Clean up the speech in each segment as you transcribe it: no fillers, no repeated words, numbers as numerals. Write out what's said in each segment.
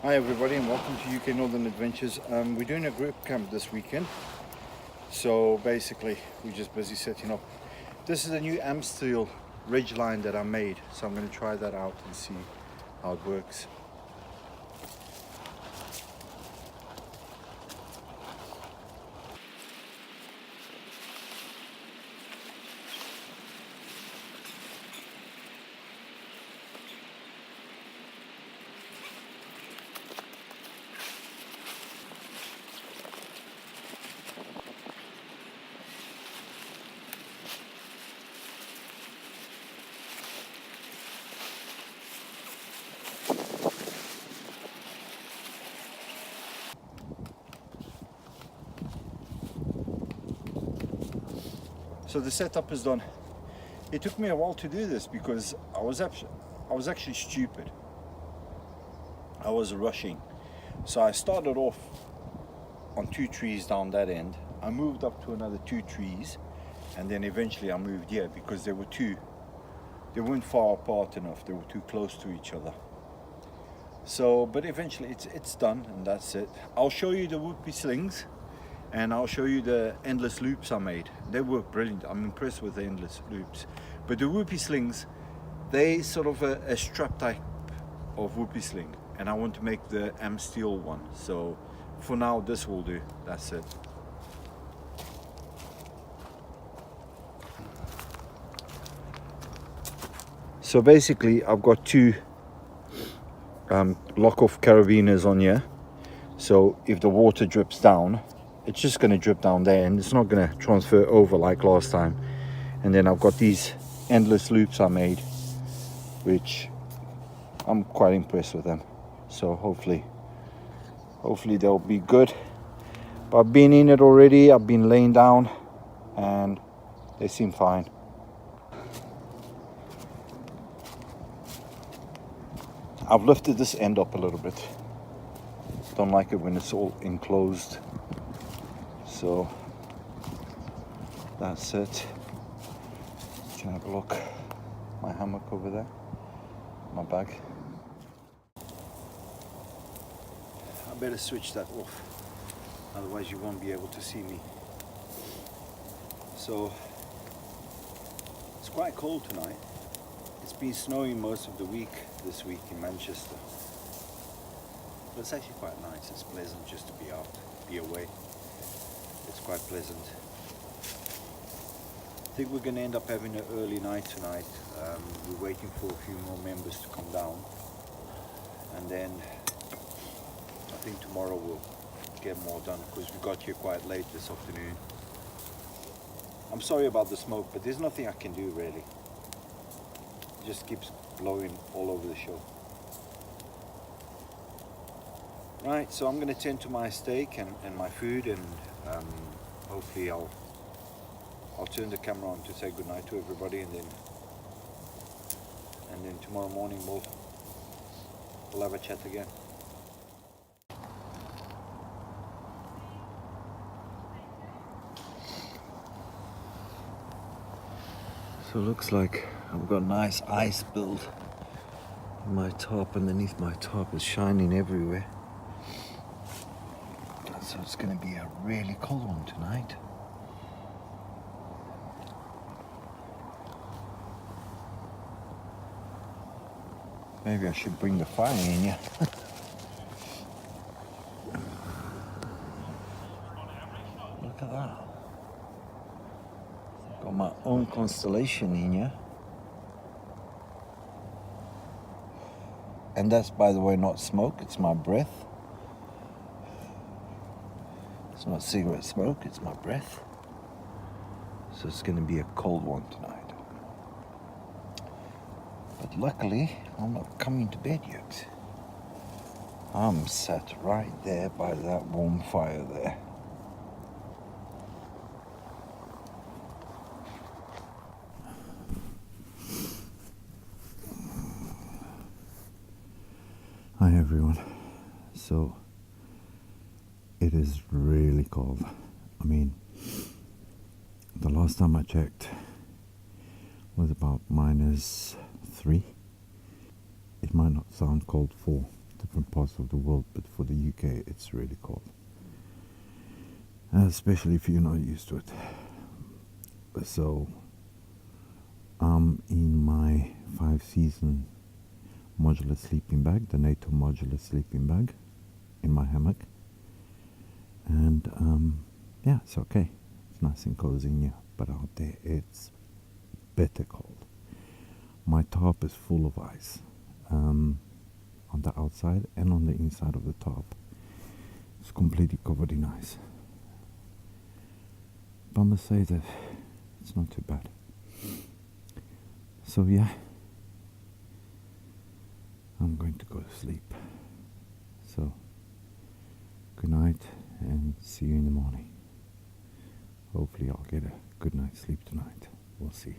Hi everybody and welcome to UK Northern Adventures. We're doing a group camp this weekend. So basically we're just busy setting up. This is a new Amsteel ridge line that I made. So I'm going to try that out and see how it works. So the setup is done. It took me a while to do this because I was actually stupid. I was rushing. So I started off on 2 trees down that end. I moved up to another 2 trees, and then eventually I moved here because they weren't far apart enough. They were too close to each other. So, but eventually it's done, and that's it. I'll show you the whoopee slings. And I'll show you the endless loops I made. They work brilliant. I'm impressed with the endless loops. But the whoopee slings, they sort of a strap type of whoopee sling. And I want to make the Amsteel one. So for now, this will do. That's it. So basically, I've got 2 lock-off carabiners on here. So if the water drips down, it's just going to drip down there and it's not going to transfer over like last time. And then I've got these endless loops I made, which I'm quite impressed with them. So hopefully they'll be good. But I've been in it already. I've been laying down and they seem fine. I've lifted this end up a little bit. Don't like it when it's all enclosed. So that's it. You can have a look. My hammock over there, my bag. I better switch that off, otherwise you won't be able to see me. So it's quite cold tonight. It's been snowing most of the week this week in Manchester. But it's actually quite nice. It's pleasant just to be out, be away. It's quite pleasant. I think we're going to end up having an early night tonight. We're waiting for a few more members to come down, and then I think tomorrow we'll get more done because we got here quite late this afternoon. I'm sorry about the smoke, but there's nothing I can do really. It just keeps blowing all over the show. Right, so I'm going to tend to my steak and my food, and hopefully I'll turn the camera on to say goodnight to everybody, and then tomorrow morning we'll have a chat again. So it looks like I've got a nice ice build. My tarp underneath my tarp is shining everywhere. So it's going to be a really cold one tonight. Maybe I should bring the fire in here. Look at that. Got my own constellation in here. And that's, by the way, not smoke, it's my breath. It's not cigarette smoke, it's my breath. So it's going to be a cold one tonight. But luckily, I'm not coming to bed yet. I'm sat right there by that warm fire there. Hi everyone. So it is really cold. I mean, the last time I checked was about -3. It might not sound cold for different parts of the world, but for the UK it's really cold, especially if you're not used to it. So I'm in my 5-season modular sleeping bag, the NATO modular sleeping bag, in my hammock, and yeah, it's okay. It's nice and cozy in here, but out there it's bitter cold. My tarp is full of ice on the outside and on the inside of the tarp. It's completely covered in ice. But I must say that it's not too bad. So yeah, I'm going to go to sleep. So good night and see you in the morning. Hopefully I'll get a good night's sleep tonight. We'll see.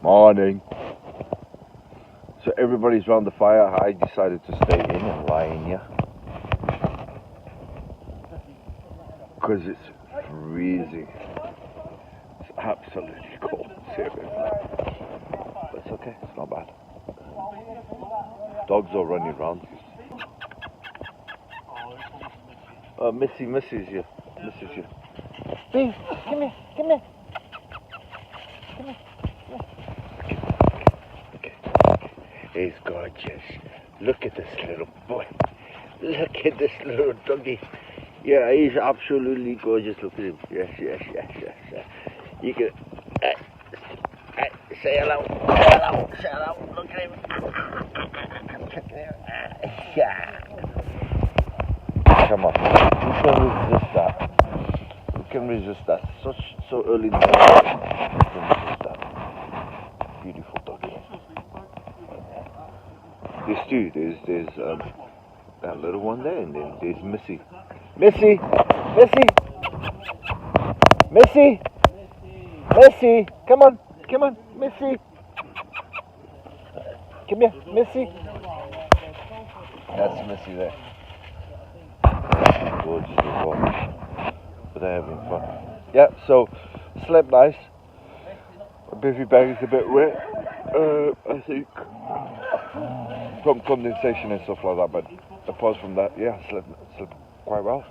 Morning. So everybody's round the fire. I decided to stay in and lie in here because it's freezing. It's absolutely cold, seriously. But it's okay, it's not bad. Dogs are running around. Missy's here. Missy's here. Hey, come here, come here. Come here. Okay. He's gorgeous. Look at this little boy. Look at this little doggy. Yeah, he's absolutely gorgeous. Look at him. Yes. You can say hello. Say hello. Look at him. Yeah. Come on. Who can resist that? So early in the morning. Who can resist that? Beautiful doggy. There's two. There's that little one there, and then there's Missy. Missy! Come on, Missy! Come here, Missy! That's Missy there. Gorgeous little one. But they're having fun. Yeah, so slept nice. My bivvy bag is a bit wet, I think, from condensation and stuff like that, but apart from that, yeah, slept quite well.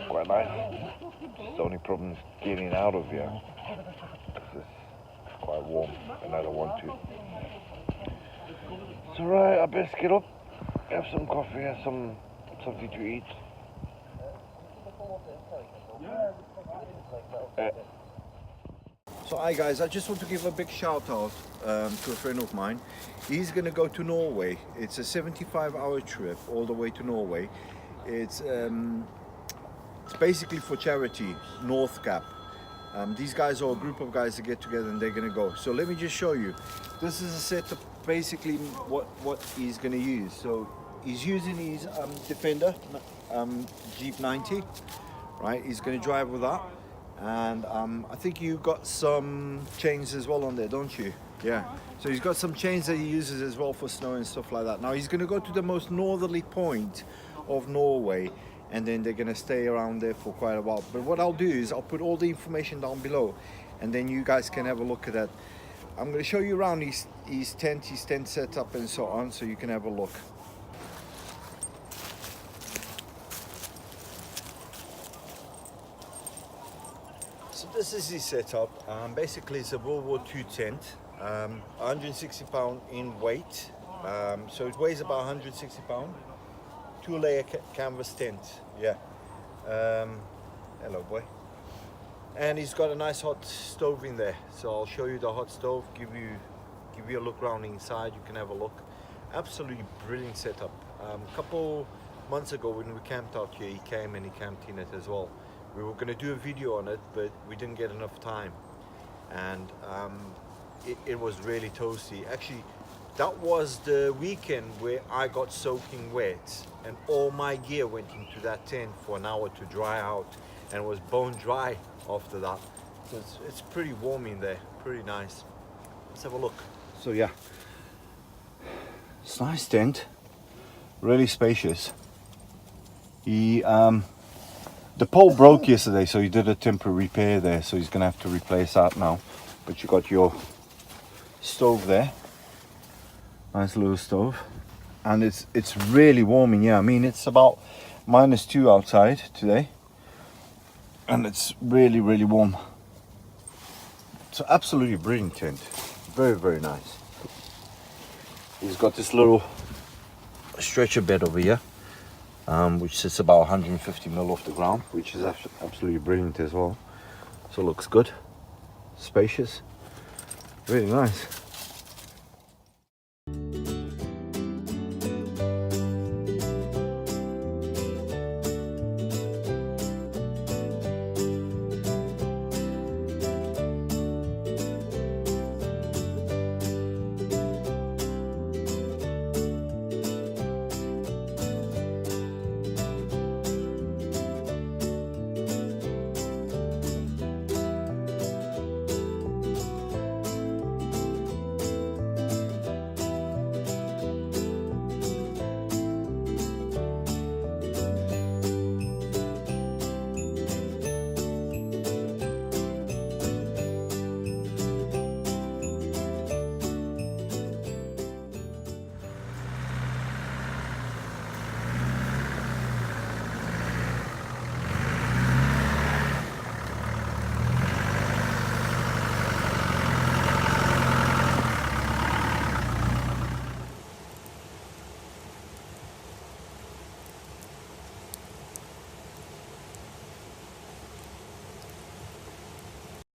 Quite nice. Just the only problem is getting out of here, because it's quite warm, and I don't want to. So right, I best get up, have some coffee, have something to eat. So hi guys, I just want to give a big shout out to a friend of mine. He's gonna go to Norway. It's a 75-hour trip all the way to Norway. It's basically for charity, Norkapp. These guys are a group of guys that get together and they're gonna go. So let me just show you. This is a setup, basically what he's gonna use. So he's using his Defender Jeep 90, right? He's gonna drive with that. And I think you got some chains as well on there, don't you? Yeah. So he's got some chains that he uses as well for snow and stuff like that. Now he's going to go to the most northerly point of Norway, and then they're going to stay around there for quite a while. But what I'll do is I'll put all the information down below, and then you guys can have a look at that. I'm going to show you around his tent setup and so on, so you can have a look. So this is his setup. Basically it's a World War II tent, 160 pound in weight. So it weighs about 160 pound. 2-layer canvas tent, yeah. Hello boy. And he's got a nice hot stove in there. So I'll show you the hot stove, give you a look around inside, you can have a look. Absolutely brilliant setup. A couple months ago when we camped out here, he came and he camped in it as well. We were going to do a video on it, but we didn't get enough time, and it was really toasty. Actually, that was the weekend where I got soaking wet, and all my gear went into that tent for an hour to dry out, and it was bone dry after that. So it's pretty warm in there, pretty nice. Let's have a look. So yeah, it's a nice tent, really spacious. The pole broke yesterday, so he did a temporary repair there, so he's gonna have to replace that now. But you got your stove there, Nice little stove. And it's really warm in here. I mean, it's about -2 outside today. And it's really, really warm. So absolutely brilliant tent. Very, very nice. He's got this little stretcher bed over here, which sits about 150 mil off the ground, which is absolutely brilliant as well. So it looks good, spacious, really nice.